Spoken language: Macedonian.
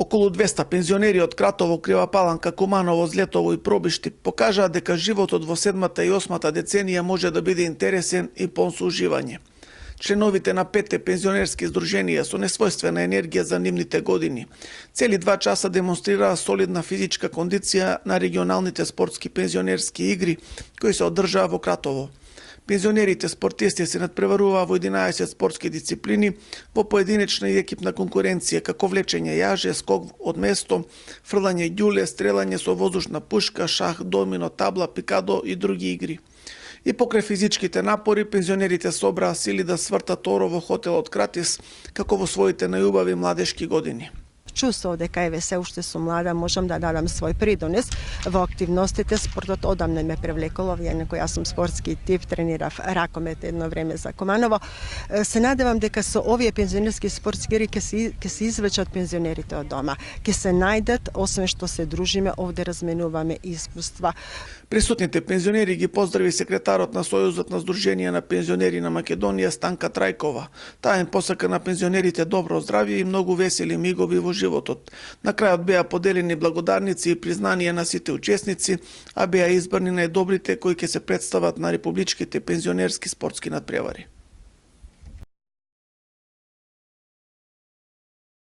Околу 200 пензионери од Кратово, Крива Паланка, Куманово, Злетово и Пробишти покажаа дека животот во 7-та и 8-та деценија може да биде интересен и полн со уживање. Членовите на 5 пензионерски здруженија со несвојствена енергија за нивните години цели 2 часа демонстрираа солидна физичка кондиција на регионалните спортски пензионерски игри кои се одржаа во Кратово. Пензионерите спортисти се надпреваруваа во 11 спортски дисциплини во поединечна и екипна конкуренција, како влечење јаже, скок од место, фрлање ѓуле, стрелање со воздушна пушка, шах, домино, табла, пикадо и други игри. И покрај физичките напори, пензионерите собраа сили да свртат оро во хотелот Кратис, како во своите најубави младешки години. Чувствував дека еве се уште сум млада, можам да дадам свој придонес во активностите. Спортот одамна ме привлекало, иако јас сум спортски тип, тренирав ракомет едно време за Куманово. Се надевам дека со овие пензионерски спортски игри ќе се извлечат пензионерите од дома, ќе се најдат, освен што се дружиме, овде разменуваме искуства. Присутните пензионери ги поздрави секретарот на Сојузот на Сдруженија на пензионери на Македонија Станка Трајкова. Таа им посака на пензионерите добро здравје и многу весели мигови во животот. На крајот беа поделени благодарници и признанија на сите учесници, а беа избрани најдобрите кои ќе се представат на републичките пензионерски спортски надпревари.